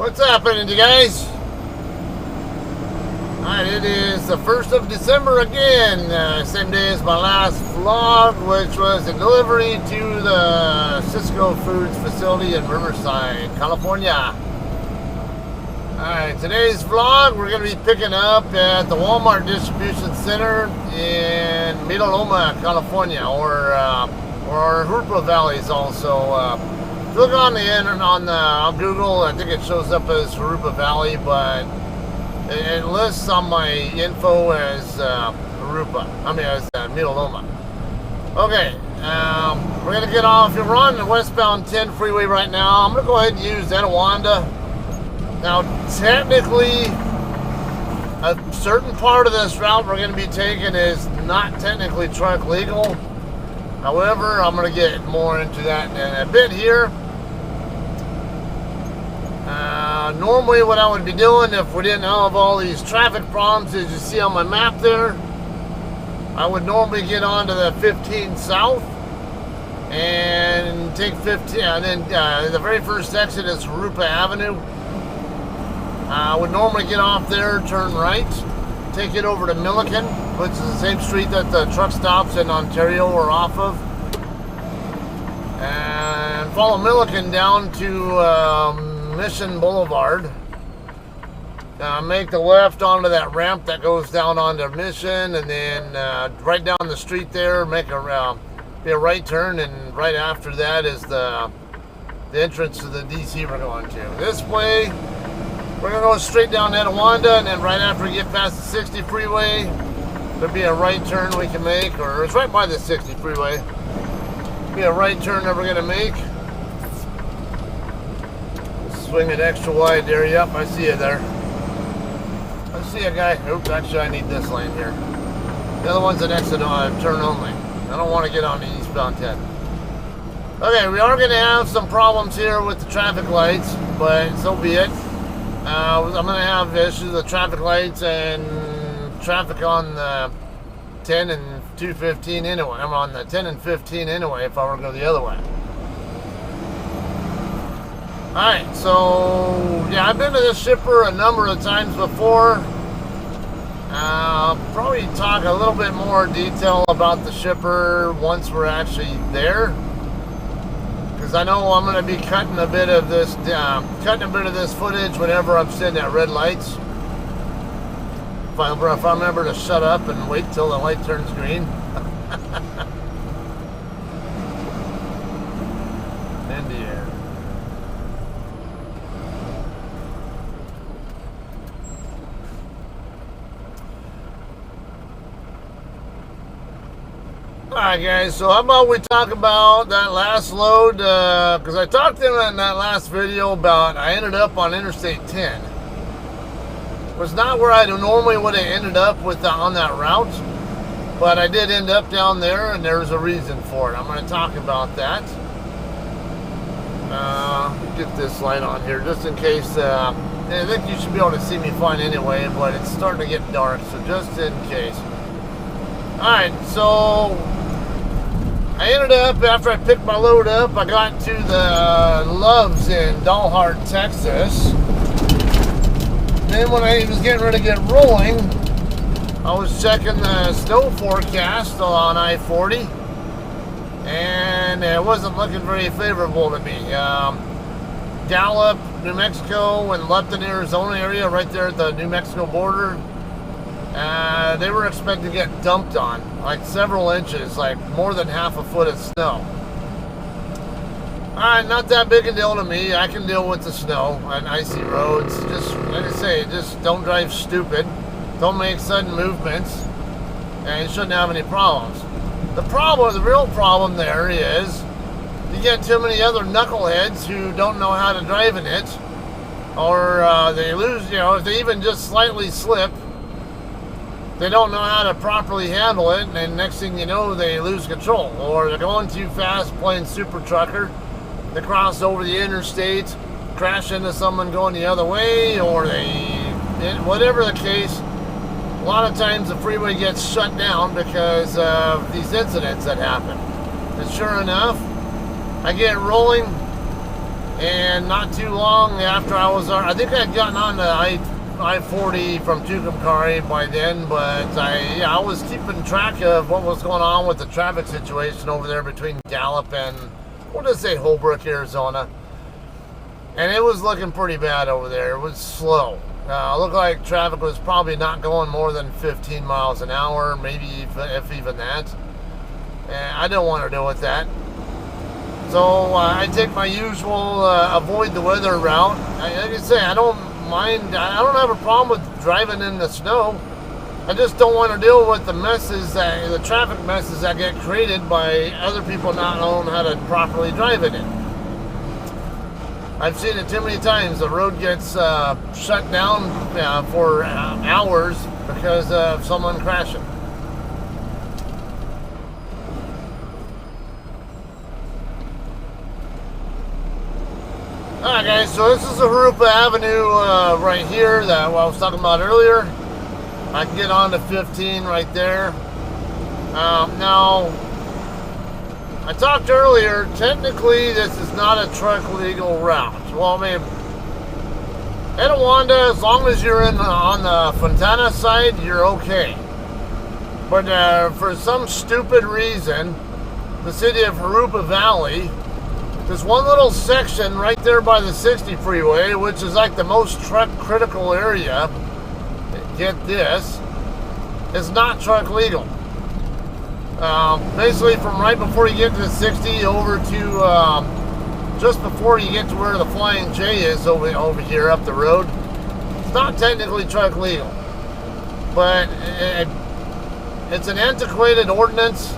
What's happening, you guys? Alright, it is the 1st of December again. Same day as my last vlog, which was a delivery to the Cisco Foods facility in Riverside, California. Alright, today's vlog, we're going to be picking up at the Walmart Distribution Center in Loma, California, or Jurupa Valley is also. If you look on the internet, on Google, I think it shows up as Jurupa Valley, but it lists on my info as Jurupa. I mean, as Loma. Okay, we're gonna get off. We're on the westbound 10 freeway right now. I'm gonna go ahead and use Etiwanda. Now, technically, a certain part of this route we're gonna be taking is not technically truck legal. However, I'm going to get more into that in a bit here. Normally what I would be doing if we didn't have all these traffic problems, as you see on my map there, I would normally get onto the 15 South and take 15, and then the very first exit is Jurupa Avenue. I would normally get off there, turn right, take it over to Milliken, which is the same street that the truck stops in Ontario are off of, and follow Milliken down to Mission Boulevard. Make the left onto that ramp that goes down onto Mission, and then right down the street there, make be a right turn, and right after that is the entrance to the DC we're going to. This way, we're going to go straight down Etiwanda, and then right after we get past the 60 freeway, there'll be a right turn we can make, or it's right by the 60 freeway. Be a right turn that we're going to make. Swing it extra wide there. Yep, I see you there. I see a guy. Oops, actually I need this lane here. The other one's an exit turn only. I don't want to get on the eastbound 10. Okay, we are going to have some problems here with the traffic lights, but so be it. I'm going to have issues with traffic lights and traffic on the 10 and 215 anyway. I'm on the 10 and 15 anyway if I were to go the other way. Alright, so yeah, I've been to this shipper a number of times before. I'll probably talk a little bit more detail about the shipper once we're actually there. Because I know I'm going to be cutting a bit of this footage whenever I'm sitting at red lights. If I remember to shut up and wait till the light turns green. In the air. Alright guys, so how about we talk about that last load, because I talked to him in that last video about I ended up on Interstate 10. It was not where I normally would have ended up with on that route, but I did end up down there, and there's a reason for it. I'm going to talk about that. Get this light on here just in case. I think you should be able to see me fine anyway, but it's starting to get dark, so just in case. Alright, so I ended up, after I picked my load up, I got to the Loves in Dalhart, Texas. Then when I was getting ready to get rolling, I was checking the snow forecast on I-40, and it wasn't looking very favorable to me. Gallup, New Mexico, and Lupton, Arizona area, right there at the New Mexico border, they were expected to get dumped on, like several inches, like more than half a foot of snow. Alright, not that big a deal to me. I can deal with the snow and icy roads. Just, like I say, just don't drive stupid. Don't make sudden movements. And you shouldn't have any problems. The real problem there is you get too many other knuckleheads who don't know how to drive in it. Or they lose, if they even just slightly slip, they don't know how to properly handle it, and next thing you know, they lose control. Or they're going too fast, playing super trucker. They cross over the interstate, crash into someone going the other way, or whatever the case, a lot of times the freeway gets shut down because of these incidents that happen. And sure enough, I get rolling, And not too long after I think I'd gotten on the I-40 from Tucumcari by then, but I was keeping track of what was going on with the traffic situation over there between Gallup and, we'll just say, Holbrook, Arizona. And it was looking pretty bad over there. It was slow. It looked like traffic was probably not going more than 15 miles an hour, maybe if even that. And I don't want to deal with that. So I take my usual avoid the weather route. Like I say, I don't mind. I don't have a problem with driving in the snow. I just don't want to deal with the messes, the traffic messes that get created by other people not knowing how to properly drive in it. I've seen it too many times. The road gets shut down for hours because of someone crashing. Alright guys, so this is the Jurupa Avenue right here that I was talking about earlier. I can get on to 15 right there. Now, I talked earlier, technically this is not a truck legal route. Well, I mean, Etiwanda, as long as you're on the Fontana side, you're okay. But for some stupid reason, the city of Jurupa Valley, there's one little section right there by the 60 freeway, which is like the most truck critical area, get this, is not truck legal. Basically from right before you get to the 60 over to just before you get to where the Flying J is over here up the road, it's not technically truck legal. But it's an antiquated ordinance.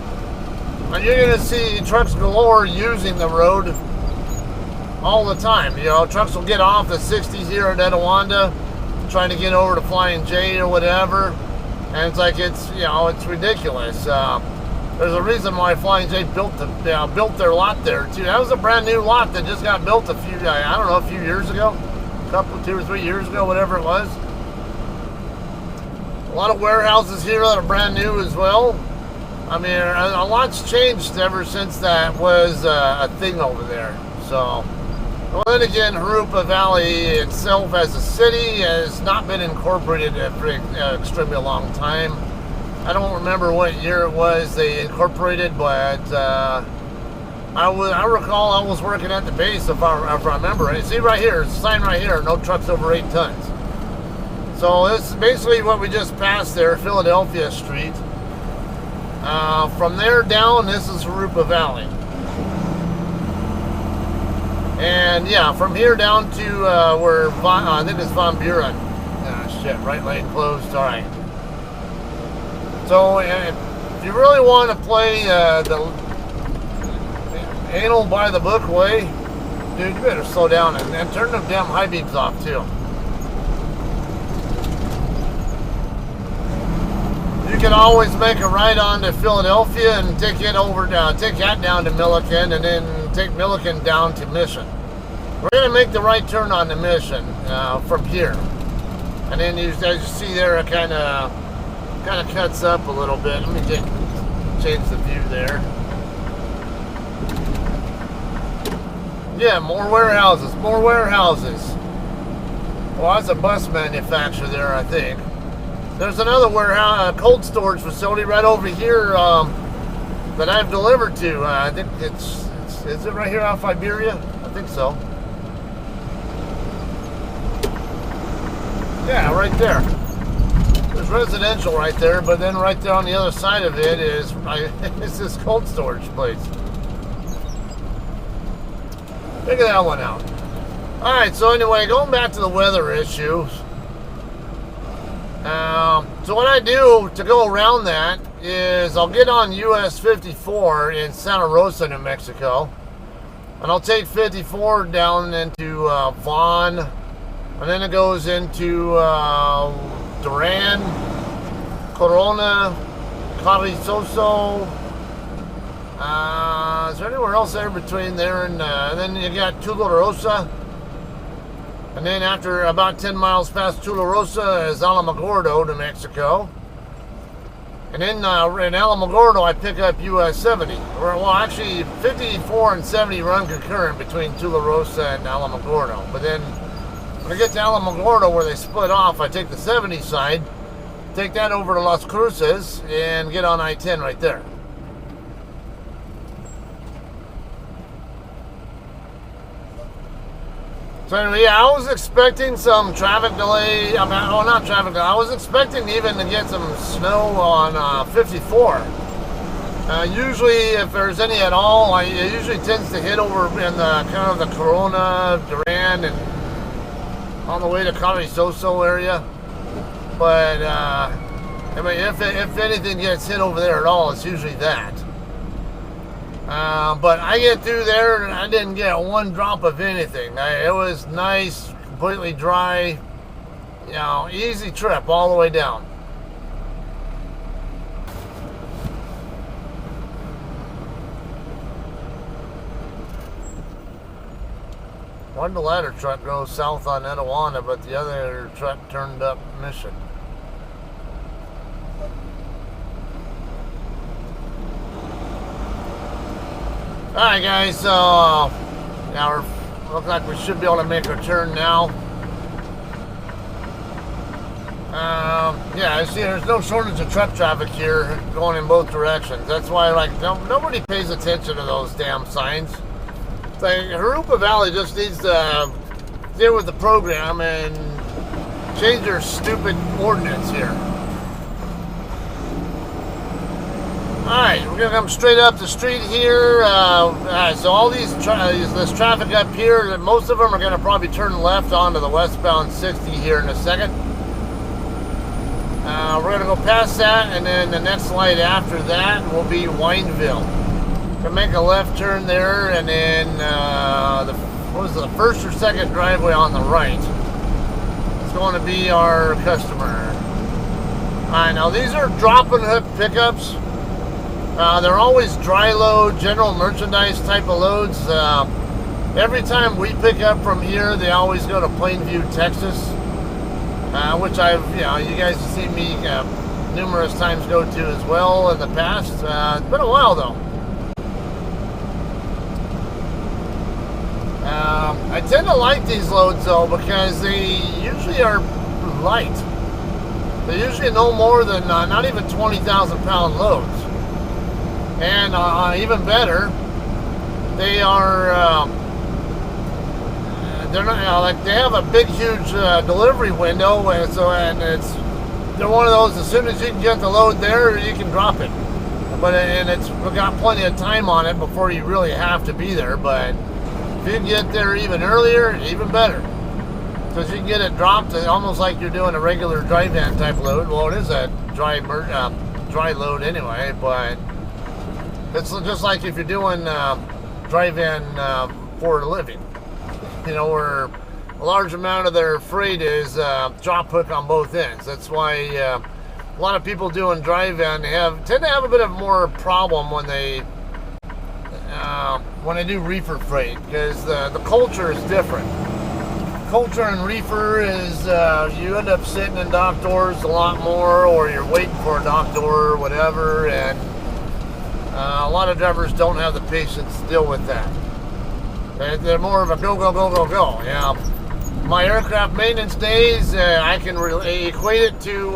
And you're going to see trucks galore using the road all the time. You know, trucks will get off the 60s here at Etiwanda, trying to get over to Flying J or whatever. And it's like, it's ridiculous. There's a reason why Flying J built their lot there too. That was a brand new lot that just got built a few years ago. 2 or 3 years ago, whatever it was. A lot of warehouses here that are brand new as well. I mean, a lot's changed ever since that was a thing over there. So, well, then again, Jurupa Valley itself as a city has not been incorporated for an extremely long time. I don't remember what year it was they incorporated, but I recall I was working at the base, if I remember right. See right here, it's a sign right here, no trucks over 8 tons. So this is basically what we just passed there, Philadelphia Street. From there down, this is Jurupa Valley. And yeah, from here down to where I think it's Von Buren. Shit, right lane closed. All right. So if you really want to play the anal by the book way, dude, you better slow down and turn them damn high beams off too. You can always make a right on to Philadelphia and take that down to Milliken, and then take Milliken down to Mission. We're going to make the right turn on the Mission from here. And then as you see there, it kind of cuts up a little bit. Let me change the view there. Yeah, more warehouses, more warehouses. Well, that's a bus manufacturer there, I think. There's another warehouse, cold storage facility right over here that I've delivered to. I think is it right here off Iberia? I think so. Yeah, right there. There's residential right there, but then right there on the other side of it is this cold storage place. Figure that one out. All right, so anyway, going back to the weather issues. So what I do to go around that is I'll get on US 54 in Santa Rosa, New Mexico, and I'll take 54 down into Vaughn, and then it goes into Duran, Corona, Carrizoso. Is there anywhere else there between there and then you got Tularosa? And then after about 10 miles past Tularosa is Alamogordo, New Mexico. And then in Alamogordo, I pick up US 70. Well, actually, 54 and 70 run concurrent between Tularosa and Alamogordo. But then when I get to Alamogordo, where they split off, I take the 70 side, take that over to Las Cruces, and get on I-10 right there. So anyway, yeah, I was expecting some traffic delay. Not traffic delay. I was expecting even to get some snow on 54. Usually, if there's any at all, it usually tends to hit over in the kind of the Corona, Duran, and on the way to Carrizoso area. But I mean, if anything gets hit over there at all, it's usually that. But I get through there and I didn't get one drop of anything. It was nice, completely dry, you know, easy trip all the way down. One the ladder truck goes south on Etiwanda, but the other truck turned up Mission. Alright guys, so now we look like we should be able to make our turn now. Yeah, I see there's no shortage of truck traffic here going in both directions. That's why, like, nobody pays attention to those damn signs. It's like Jurupa Valley just needs to deal with the program and change their stupid ordinance here. Alright, we're going to come straight up the street here. So all this traffic up here, most of them are going to probably turn left onto the westbound 60 here in a second. We're going to go past that, and then the next light after that will be Wineville. We're going to make a left turn there, and then the first or second driveway on the right. It's going to be our customer. Alright, now these are drop and hook pickups. They're always dry load, general merchandise type of loads. Every time we pick up from here, they always go to Plainview, Texas, which you guys have seen me numerous times go to as well in the past. It's been a while though. I tend to like these loads though because they usually are light. They're usually no more than not even 20,000 pound loads. And even better, they are, they're not, like, they have a big, huge delivery window, and they're one of those, as soon as you can get the load there, you can drop it. And we've got plenty of time on it before you really have to be there, but if you can get there even earlier, even better. Because you can get it dropped almost like you're doing a regular dry van type load. Well, it is a dry load anyway, but it's just like if you're doing dry van for a living, you know, where a large amount of their freight is drop hook on both ends. That's why a lot of people doing dry van tend to have a bit of more problem when they do reefer freight, because the culture is different. Culture in reefer is you end up sitting in dock doors a lot more, or you're waiting for a dock door or whatever, and a lot of drivers don't have the patience to deal with that. They're more of a go, go, go, go, go. Yeah. My aircraft maintenance days, I can equate it to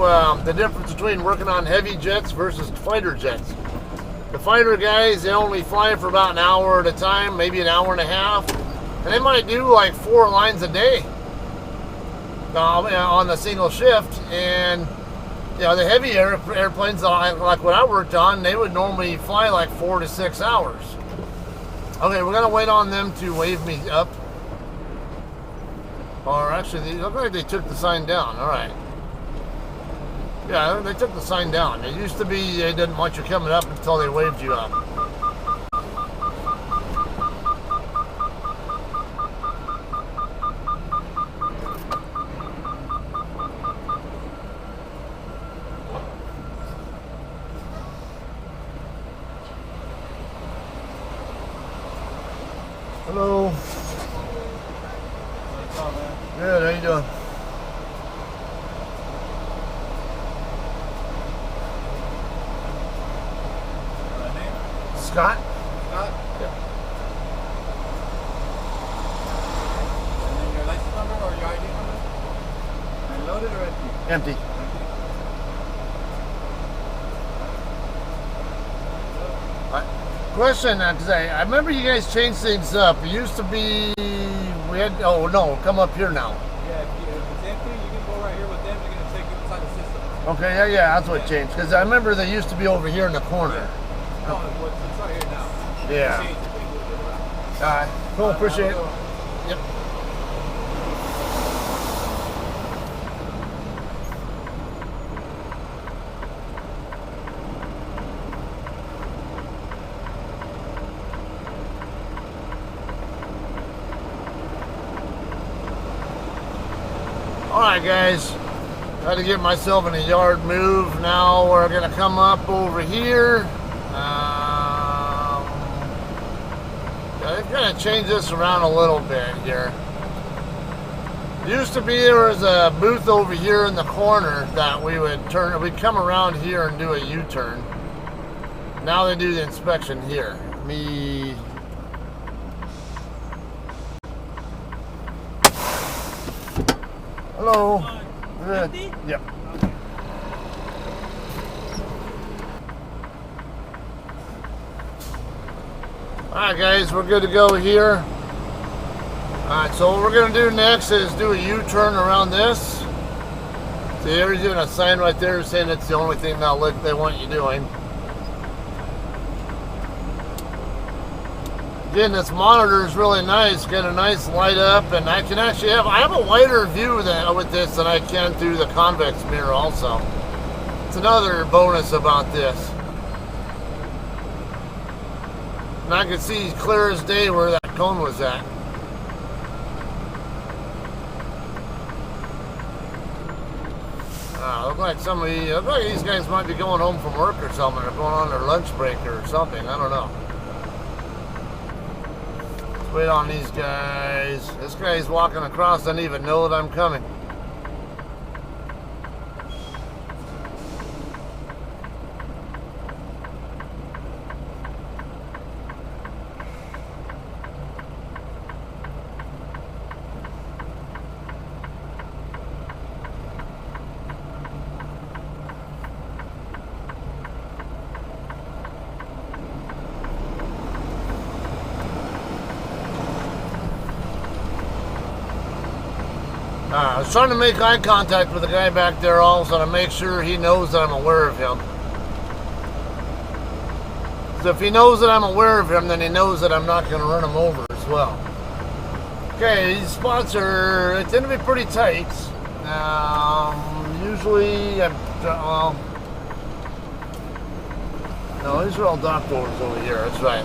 the difference between working on heavy jets versus fighter jets. The fighter guys, they only fly for about an hour at a time, maybe an hour and a half, and they might do like 4 lines a day on the single shift. And you know, the heavy airplanes, like what I worked on, they would normally fly like 4 to 6 hours. Okay, we're gonna wait on them to wave me up. Or actually, they look like they took the sign down. All right. Yeah, they took the sign down. It used to be they didn't want you coming up until they waved you up. Hello. Good, how you doing? Scott? Scott? Yep. And then your license number or your ID number? And loaded or empty? Empty. Question, because I remember you guys changed things up. It used to be, we had, oh no, come up here now. Yeah, if it's empty, you can go right here with them. They're going to take you inside the system. Okay, yeah, that's what changed. Because I remember they used to be over here in the corner. No, it's right here now. Yeah. Change it, they move it around. All right, cool, appreciate it. Yep. Alright guys, had to get myself in a yard move. Now we're going to come up over here. They've kind of changed this around a little bit here. Used to be there was a booth over here in the corner that we would turn, we'd come around here and do a U-turn. Now they do the inspection here. Hello. Yep. Alright guys, we're good to go here. Alright, so what we're going to do next is do a U-turn around this. See, there's even a sign right there saying it's the only thing that they want you doing. Again, this monitor is really nice. Got a nice light up, and I can actually I have a wider view with this than I can through the convex mirror also. It's another bonus about this. And I can see clear as day where that cone was at. Look like these guys might be going home from work or something, or going on their lunch break or something. I don't know. Wait on these guys. This guy's walking across, doesn't even know that I'm coming. I was trying to make eye contact with the guy back there also to make sure he knows that I'm aware of him. So if he knows that I'm aware of him, then he knows that I'm not going to run him over as well. Okay, these spots they tend to be pretty tight. Usually, no, these are all dock doors over here, that's right.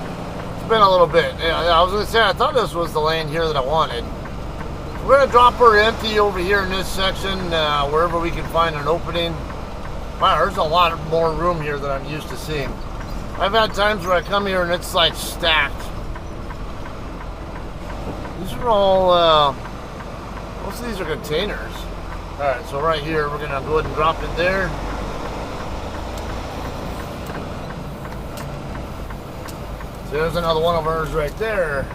It's been a little bit. Yeah, I was going to say, I thought this was the lane here that I wanted. We're going to drop her empty over here in this section, wherever we can find an opening. Wow, there's a lot more room here than I'm used to seeing. I've had times where I come here and it's like stacked. These are all, most of these are containers. Alright, so right here, we're going to go ahead and drop it there. So there's another one of ours right there.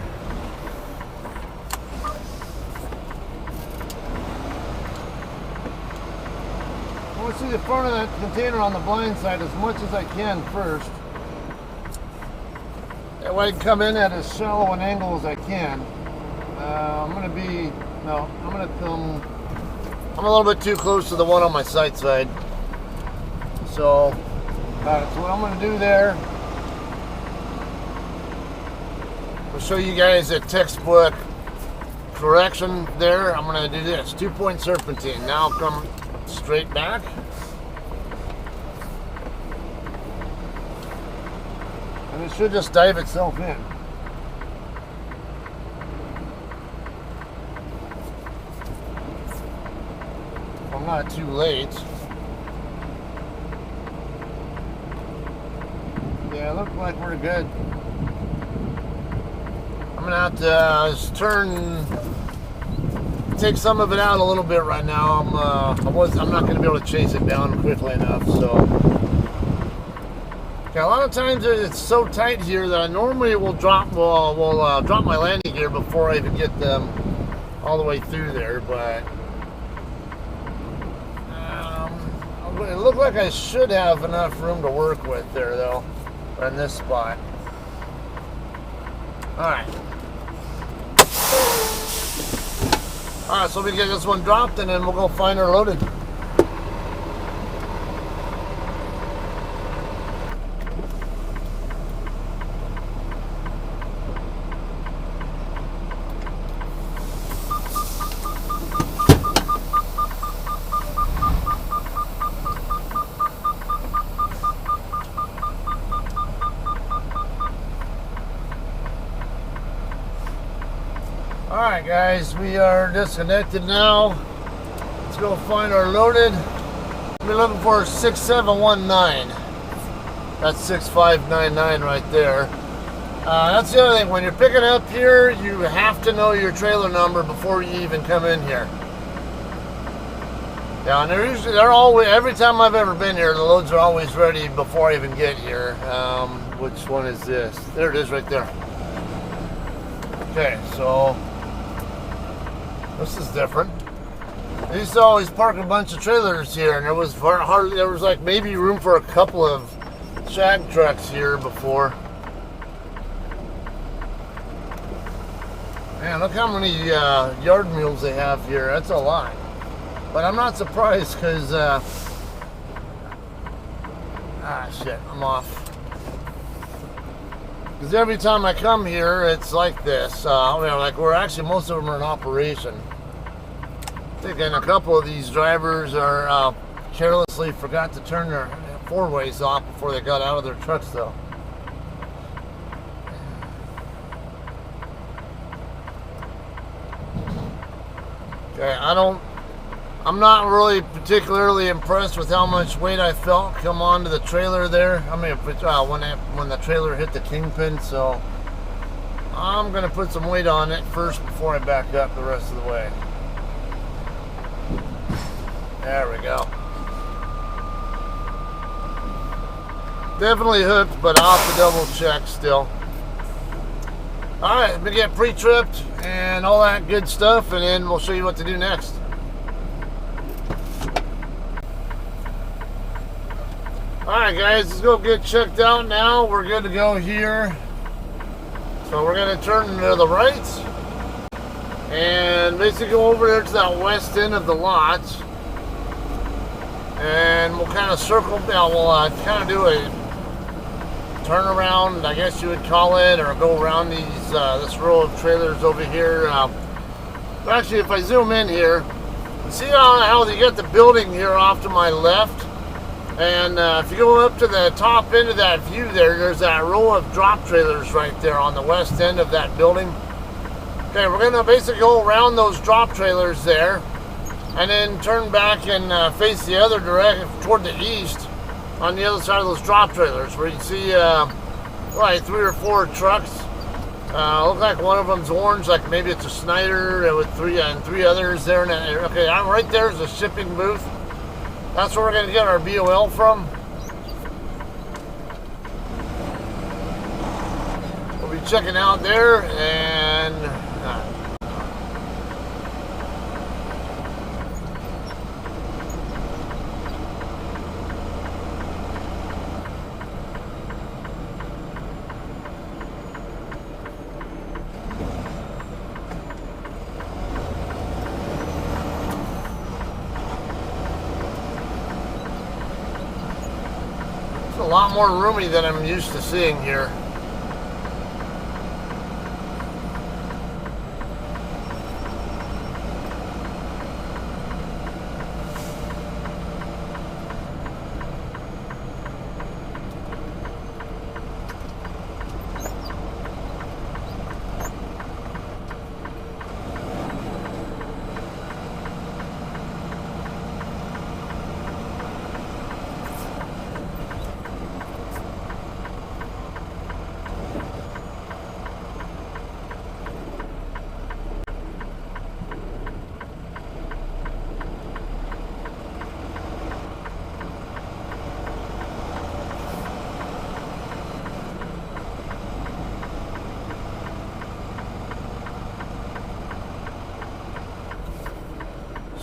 I want to see the front of that container on the blind side as much as I can first. That way I can come in at as shallow an angle as I can. I'm a little bit too close to the one on my sight side. So what I'm going to do there, I'll show you guys a textbook correction there. I'm going to do this, 2-point serpentine. Now come straight back. And it should just dive itself in. If I'm not too late. Yeah, looks like we're good. I'm gonna have to just take some of it out a little bit right now. I'm not going to be able to chase it down quickly enough. So, Okay, a lot of times it's so tight here that I normally will drop drop my landing gear before I even get them all the way through there, but it looked like I should have enough room to work with there though, in this spot. Alright. Alright, so we get this one dropped and then we'll go find her loaded. Alright guys, we are disconnected now. Let's go find our loaded. We're looking for 6719. That's 6599 right there. That's the other thing. When you're picking up here, you have to know your trailer number before you even come in here. Yeah, and they're always, every time I've ever been here, the loads are always ready before I even get here. Which one is this? There it is right there. Okay, so this is different. They used to always park a bunch of trailers here, and there was like maybe room for a couple of shag trucks here before. Man, look how many yard mules they have here. That's a lot. But I'm not surprised because shit, I'm off. Because every time I come here, it's like this. Like most of them are in operation. Thinking a couple of these drivers are carelessly forgot to turn their four-ways off before they got out of their trucks, though. Okay, I'm not really particularly impressed with how much weight I felt come onto the trailer there. I mean, when the trailer hit the kingpin, so I'm gonna put some weight on it first before I back up the rest of the way. There we go. Definitely hooked, but I'll have to double check still. Alright, we get pre-tripped and all that good stuff, and then we'll show you what to do next. Alright guys, let's go get checked out now. We're good to go here. So we're going to turn to the right and basically go over there to that west end of the lot. And we'll kind of circle down. We'll kind of do a turnaround, I guess you would call it, or go around these this row of trailers over here. Actually, if I zoom in here, see how you get the building here off to my left? And if you go up to the top end of that view there's that row of drop trailers right there on the west end of that building. Okay, we're going to basically go around those drop trailers there and then turn back and face the other direction toward the east on the other side of those drop trailers, where you see like 3 or 4 trucks. Look like one of them's orange, like maybe it's a Snyder with 3 others there. Okay, I'm right there is a shipping booth. That's where we're going to get our BOL from. We'll be checking out there, and a lot more roomy than I'm used to seeing here.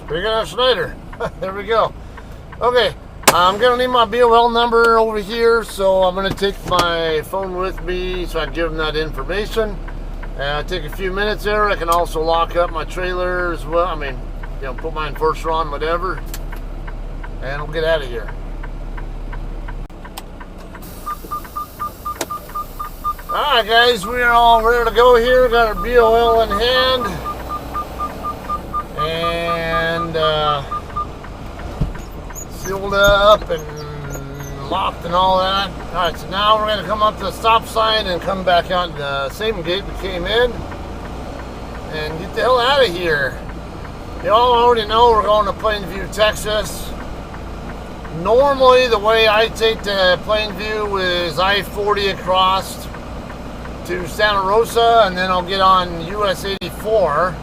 Speaking of Schneider, there we go. Okay, I'm gonna need my BOL number over here, so I'm gonna take my phone with me so I can give them that information. Take a few minutes there. I can also lock up my trailer as well. I mean, you know, put my enforcer on, whatever, and we'll get out of here. Alright guys, we are all ready to go here. Got our BOL in hand. And sealed up and locked and all that. Alright, so now we're going to come up to the stop sign and come back out the same gate we came in. And get the hell out of here. You all already know we're going to Plainview, Texas. Normally the way I take to Plainview is I-40 across to Santa Rosa, and then I'll get on US 84,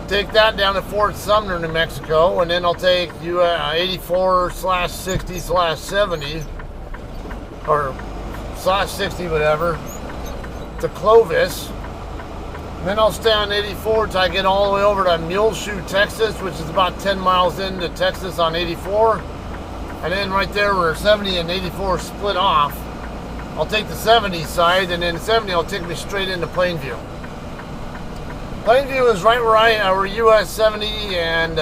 take that down to Fort Sumner, New Mexico, and then I'll take 84/60/70 or /60 whatever to Clovis. And then I'll stay on 84 till I get all the way over to Muleshoe, Texas, which is about 10 miles into Texas on 84. And then right there where 70 and 84 split off, I'll take the 70 side, and then 70 will take me straight into Plainview. Plainview is right where US 70 and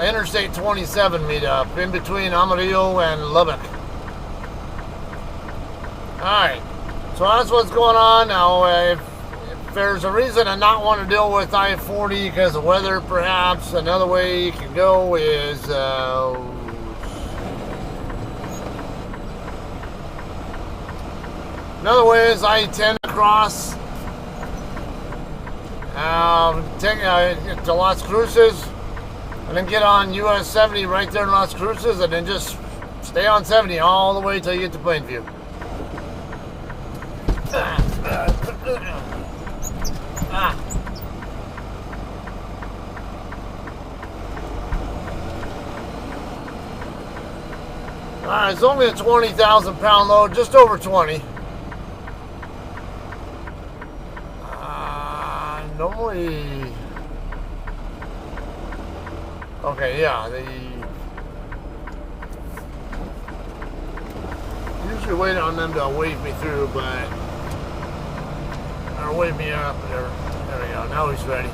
Interstate 27 meet up, in between Amarillo and Lubbock. Alright, so that's what's going on. Now, if there's a reason to not want to deal with I-40 because of weather, perhaps, another way you can go is another way is I-10 across, take to Las Cruces, and then get on US 70 right there in Las Cruces, and then just stay on 70 all the way till you get to Plainview. Alright, it's only a 20,000 pound load, just over 20. Normally, okay, yeah, they usually wait on them to wave me through, but, or wave me up, whatever. There we go, now he's ready.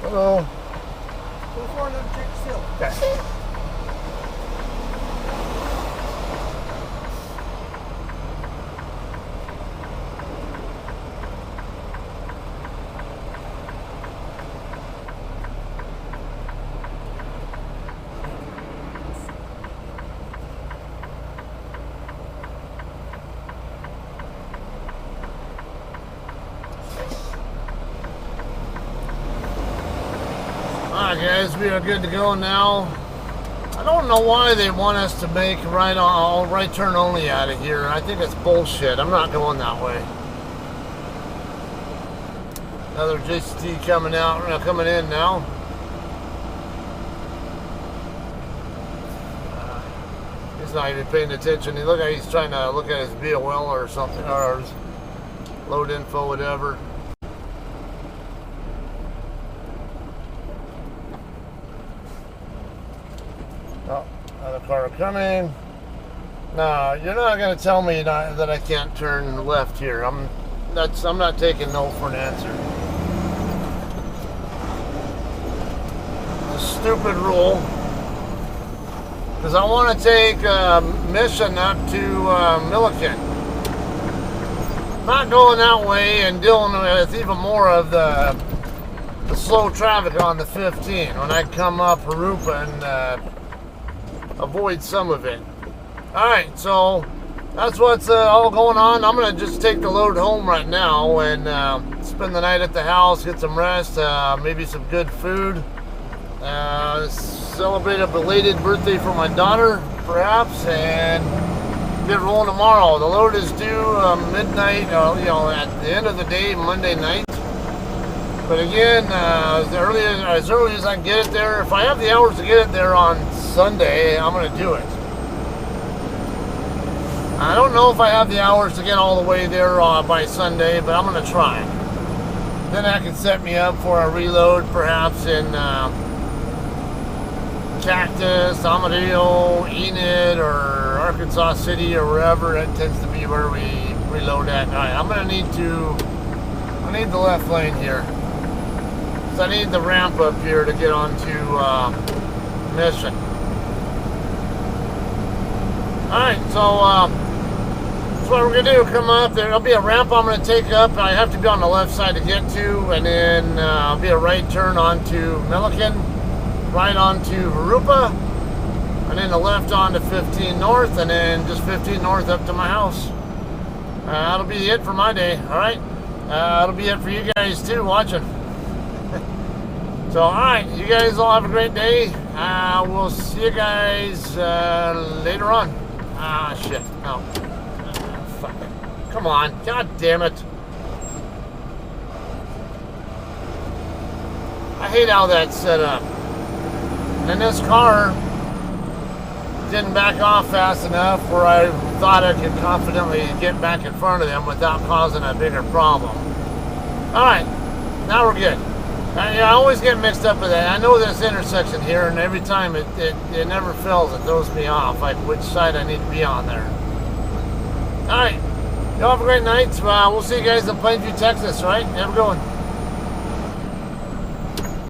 Hello. Go for it, let him check still. Okay. Alright guys, we are good to go now. I don't know why they want us to make right turn only out of here. I think it's bullshit. I'm not going that way. Another JCT coming in now. He's not even paying attention. Look like he's trying to look at his BOL or something, or his load info, whatever. Oh, another car coming. No, you're not going to tell me that I can't turn left here. I'm not taking no for an answer. It's a stupid rule. Because I want to take Mission up to Milliken. Not going that way and dealing with even more of the slow traffic on the 15 when I come up Jurupa and avoid some of it. Alright, so that's what's all going on. I'm going to just take the load home right now and spend the night at the house, get some rest, maybe some good food, celebrate a belated birthday for my daughter, perhaps, and get rolling tomorrow. The load is due midnight, at the end of the day, Monday night. But again, as early as I can get it there, if I have the hours to get it there on Sunday, I'm going to do it. I don't know if I have the hours to get all the way there by Sunday, but I'm going to try. Then that can set me up for a reload, perhaps in Cactus, Amarillo, Enid, or Arkansas City, or wherever. That tends to be where we reload at night. I'm going to need I need the left lane here. So I need the ramp up here to get onto Mission. Alright, so that's what we're going to do. Come up, there'll be a ramp I'm going to take up. I have to be on the left side to get to, and then I'll be a right turn onto Milliken, right onto Jurupa, and then the left onto 15 North, and then just 15 North up to my house. That'll be it for my day, alright? That'll be it for you guys too, watching. So, alright, you guys all have a great day. We'll see you guys later on. Shit. No. Fuck it. Come on. God damn it. I hate how that's set up. And this car didn't back off fast enough where I thought I could confidently get back in front of them without causing a bigger problem. Alright, now we're good. I always get mixed up with that. I know this intersection here, and every time it never fails. It throws me off, like which side I need to be on there. Alright, y'all have a great night. We'll see you guys in Plainview, Texas, right? Have a good one.